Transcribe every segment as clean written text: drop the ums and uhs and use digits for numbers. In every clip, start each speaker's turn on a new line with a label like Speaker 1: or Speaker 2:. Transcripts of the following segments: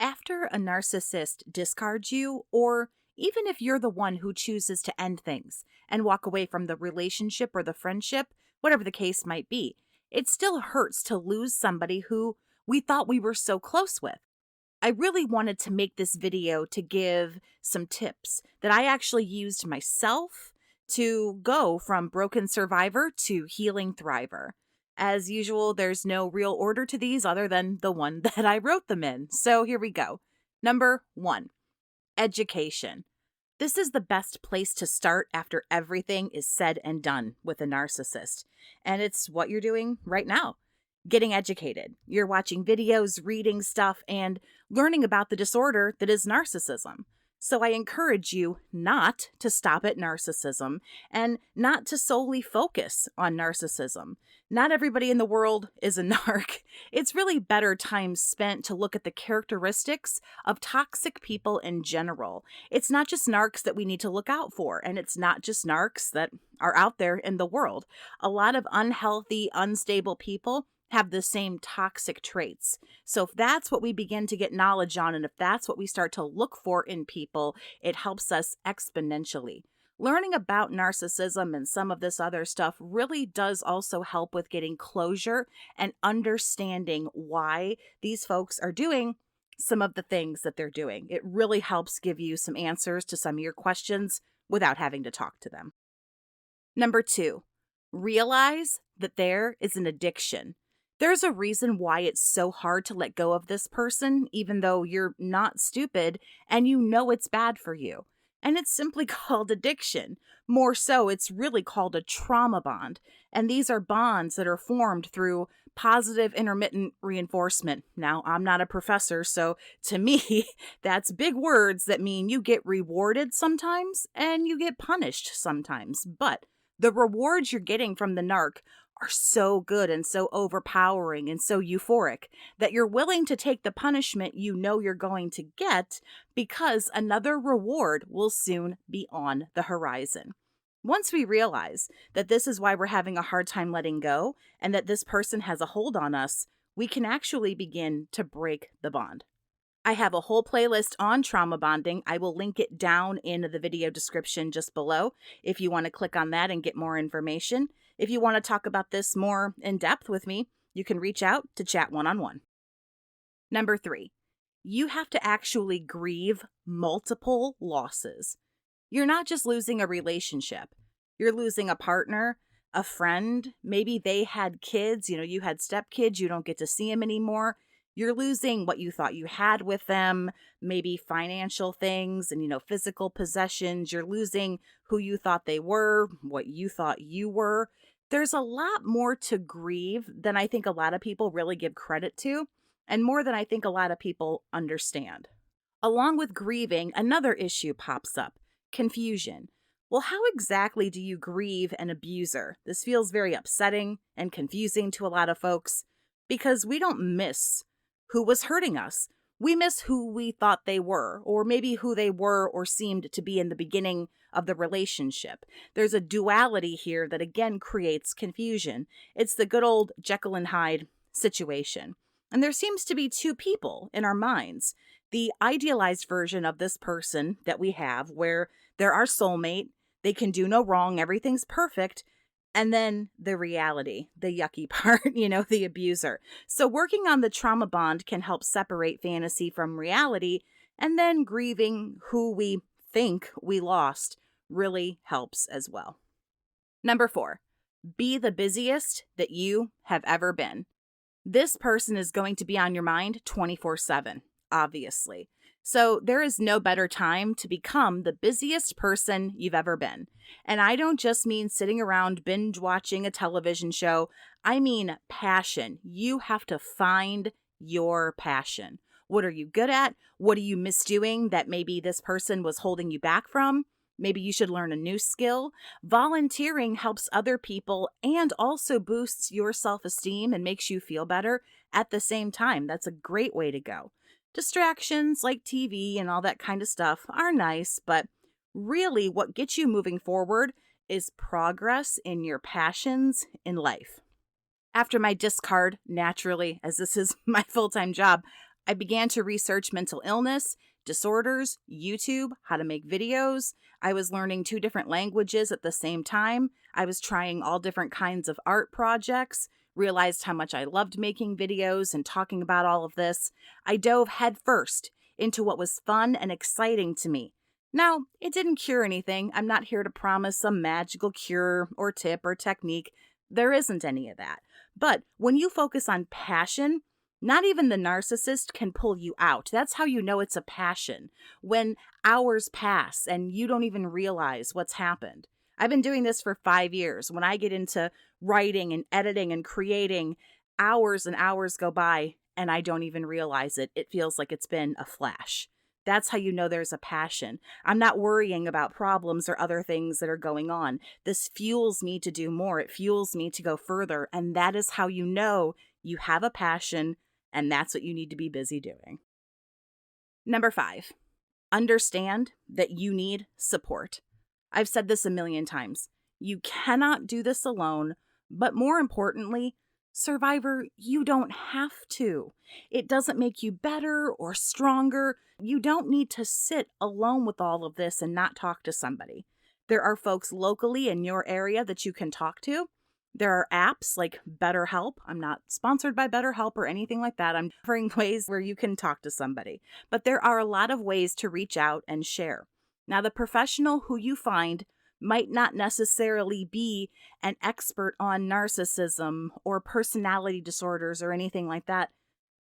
Speaker 1: After a narcissist discards you, or even if you're the one who chooses to end things and walk away from the relationship or the friendship, whatever the case might be, it still hurts to lose somebody who we thought we were so close with. I really wanted to make this video to give some tips that I actually used myself to go from broken survivor to healing thriver. As usual, there's no real order to these other than the one that I wrote them in. So here we go. Number 1, education. This is the best place to start after everything is said and done with a narcissist. And it's what you're doing right now. Getting educated. You're watching videos, reading stuff, and learning about the disorder that is narcissism. So I encourage you not to stop at narcissism and not to solely focus on narcissism. Not everybody in the world is a narc. It's really better time spent to look at the characteristics of toxic people in general. It's not just narcs that we need to look out for, and it's not just narcs that are out there in the world. A lot of unhealthy, unstable people have the same toxic traits. So if that's what we begin to get knowledge on, and if that's what we start to look for in people, it helps us exponentially. Learning about narcissism and some of this other stuff really does also help with getting closure and understanding why these folks are doing some of the things that they're doing. It really helps give you some answers to some of your questions without having to talk to them. Number 2, realize that there is an addiction. There's a reason why it's so hard to let go of this person, even though you're not stupid and you know it's bad for you. And it's simply called addiction. More so, it's really called a trauma bond. And these are bonds that are formed through positive intermittent reinforcement. Now, I'm not a professor, so to me, that's big words that mean you get rewarded sometimes and you get punished sometimes. But the rewards you're getting from the narc are so good and so overpowering and so euphoric that you're willing to take the punishment you know you're going to get because another reward will soon be on the horizon. Once we realize that this is why we're having a hard time letting go and that this person has a hold on us, we can actually begin to break the bond. I have a whole playlist on trauma bonding. I will link it down in the video description just below if you want to click on that and get more information. If you want to talk about this more in depth with me, you can reach out to chat one-on-one. Number 3, you have to actually grieve multiple losses. You're not just losing a relationship. You're losing a partner, a friend. Maybe they had kids. You had stepkids. You don't get to see them anymore. You're losing what you thought you had with them, maybe financial things and, physical possessions. You're losing who you thought they were, what you thought you were. There's a lot more to grieve than I think a lot of people really give credit to, and more than I think a lot of people understand. Along with grieving, another issue pops up: confusion. Well, how exactly do you grieve an abuser? This feels very upsetting and confusing to a lot of folks because we don't miss who was hurting us. We miss who we thought they were, or maybe who they were or seemed to be in the beginning of the relationship. There's a duality here that again creates confusion. It's the good old Jekyll and Hyde situation. And there seems to be two people in our minds. The idealized version of this person that we have, where they're our soulmate, they can do no wrong, everything's perfect. And then the reality, the yucky part, the abuser. So working on the trauma bond can help separate fantasy from reality, and then grieving who we think we lost really helps as well. Number 4, be the busiest that you have ever been. This person is going to be on your mind 24/7, obviously. So there is no better time to become the busiest person you've ever been. And I don't just mean sitting around binge watching a television show. I mean passion. You have to find your passion. What are you good at? What do you miss doing that maybe this person was holding you back from? Maybe you should learn a new skill. Volunteering helps other people and also boosts your self-esteem and makes you feel better at the same time. That's a great way to go. Distractions like TV and all that kind of stuff are nice, but really what gets you moving forward is progress in your passions in life. After my discard, naturally, as this is my full-time job, I began to research mental illness, disorders, YouTube, how to make videos. I was learning 2 different languages at the same time. I was trying all different kinds of art projects, realized how much I loved making videos and talking about all of this. I dove headfirst into what was fun and exciting to me. Now, it didn't cure anything. I'm not here to promise some magical cure or tip or technique. There isn't any of that. But when you focus on passion, not even the narcissist can pull you out. That's how you know it's a passion. When hours pass and you don't even realize what's happened. I've been doing this for 5 years. When I get into writing and editing and creating, hours and hours go by and I don't even realize it. It feels like it's been a flash. That's how you know there's a passion. I'm not worrying about problems or other things that are going on. This fuels me to do more. It fuels me to go further. And that is how you know you have a passion, and that's what you need to be busy doing. Number 5, understand that you need support. I've said this a million times. You cannot do this alone, but more importantly, survivor, you don't have to. It doesn't make you better or stronger. You don't need to sit alone with all of this and not talk to somebody. There are folks locally in your area that you can talk to. There are apps like BetterHelp. I'm not sponsored by BetterHelp or anything like that. I'm offering ways where you can talk to somebody. But there are a lot of ways to reach out and share. Now, the professional who you find might not necessarily be an expert on narcissism or personality disorders or anything like that.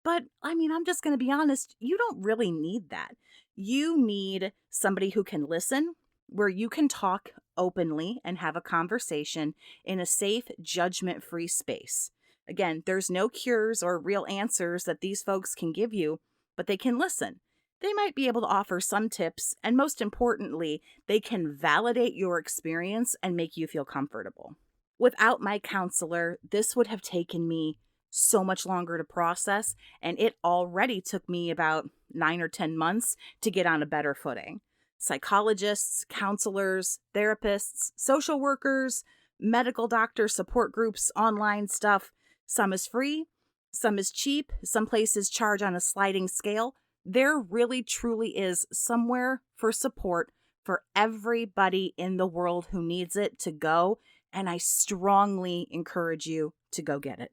Speaker 1: But I'm just going to be honest, you don't really need that. You need somebody who can listen, where you can talk openly and have a conversation in a safe, judgment-free space. Again, there's no cures or real answers that these folks can give you, but they can listen. They might be able to offer some tips, and most importantly, they can validate your experience and make you feel comfortable. Without my counselor, this would have taken me so much longer to process, and it already took me about 9 or 10 months to get on a better footing. Psychologists, counselors, therapists, social workers, medical doctors, support groups, online stuff. Some is free, some is cheap, some places charge on a sliding scale. There really truly is somewhere for support for everybody in the world who needs it to go, and I strongly encourage you to go get it.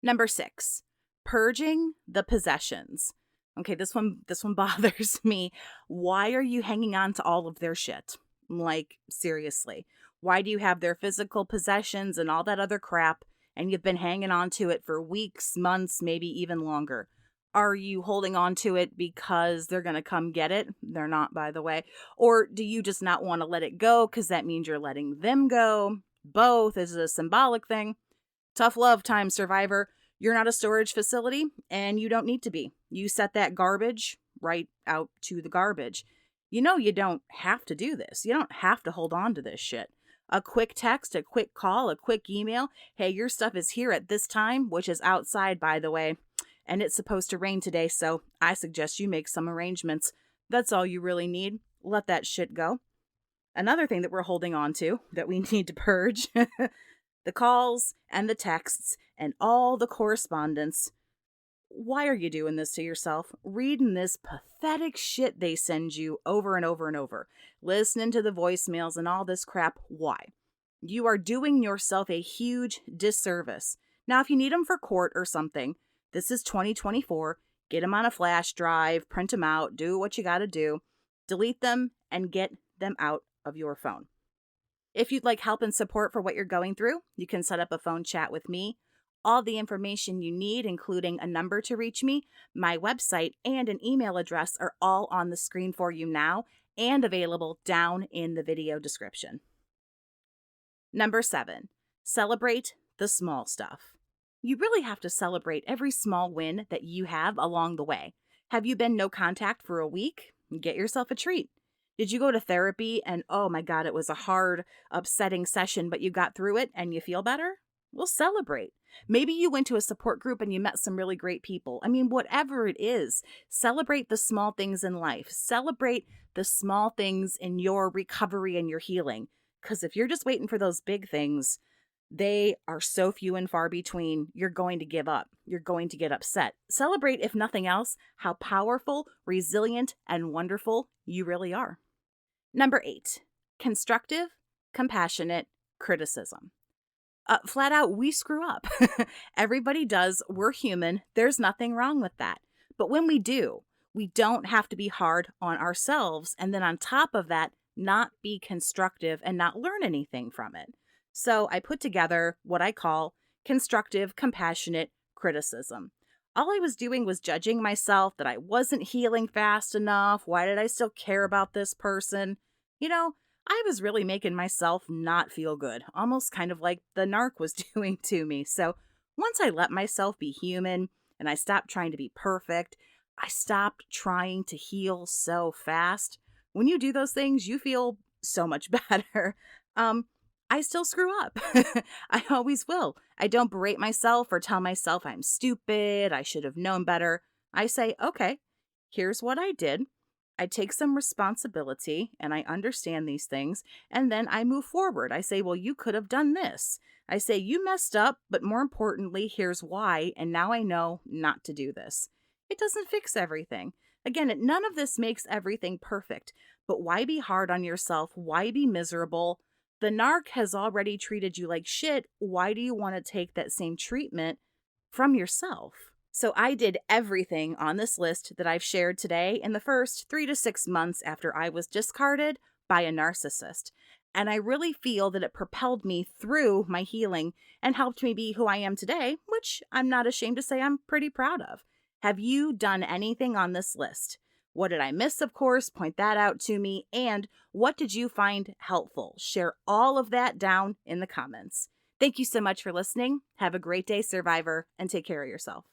Speaker 1: Number 6, purging the possessions. Okay, this one bothers me. Why are you hanging on to all of their shit? Like, seriously. Why do you have their physical possessions and all that other crap, and you've been hanging on to it for weeks, months, maybe even longer? Are you holding on to it because they're going to come get it? They're not, by the way. Or do you just not want to let it go because that means you're letting them go? Both is a symbolic thing. Tough love time, survivor. You're not a storage facility, and you don't need to be. You set that garbage right out to the garbage. You know you don't have to do this. You don't have to hold on to this shit. A quick text, a quick call, a quick email. Hey, your stuff is here at this time, which is outside, by the way. And it's supposed to rain today, so I suggest you make some arrangements. That's all you really need. Let that shit go. Another thing that we're holding on to that we need to purge, the calls and the texts and all the correspondence. Why are you doing this to yourself? Reading this pathetic shit they send you over and over and over. Listening to the voicemails and all this crap. Why? You are doing yourself a huge disservice. Now, if you need them for court or something, this is 2024. Get them on a flash drive, print them out, do what you got to do. Delete them and get them out of your phone. If you'd like help and support for what you're going through, you can set up a phone chat with me. All the information you need, including a number to reach me, my website, and an email address are all on the screen for you now and available down in the video description. Number 7, celebrate the small stuff. You really have to celebrate every small win that you have along the way. Have you been no contact for a week? Get yourself a treat. Did you go to therapy and, oh my God, it was a hard, upsetting session, but you got through it and you feel better? Well, celebrate. Maybe you went to a support group and you met some really great people. Whatever it is, celebrate the small things in life. Celebrate the small things in your recovery and your healing. Because if you're just waiting for those big things, They are so few and far between. You're going to give up. You're going to get upset. Celebrate, if nothing else, how powerful, resilient, and wonderful you really are. Number 8, constructive, compassionate criticism. Flat out, we screw up. Everybody does. We're human. There's nothing wrong with that. But when we do, we don't have to be hard on ourselves. And then on top of that, not be constructive and not learn anything from it. So I put together what I call constructive, compassionate criticism. All I was doing was judging myself that I wasn't healing fast enough. Why did I still care about this person? You know, I was really making myself not feel good, almost kind of like the narc was doing to me. So once I let myself be human and I stopped trying to be perfect, I stopped trying to heal so fast. When you do those things, you feel so much better. I still screw up. I always will. I don't berate myself or tell myself I'm stupid, I should have known better. I say, okay, here's what I did. I take some responsibility and I understand these things. And then I move forward. I say, well, you could have done this. I say, you messed up, but more importantly, here's why. And now I know not to do this. It doesn't fix everything. Again, none of this makes everything perfect. But why be hard on yourself? Why be miserable? The narc has already treated you like shit. Why do you want to take that same treatment from yourself? So I did everything on this list that I've shared today in the first 3 to 6 months after I was discarded by a narcissist. And I really feel that it propelled me through my healing and helped me be who I am today, which I'm not ashamed to say I'm pretty proud of. Have you done anything on this list? What did I miss, of course? Point that out to me. And what did you find helpful? Share all of that down in the comments. Thank you so much for listening. Have a great day, Survivor, and take care of yourself.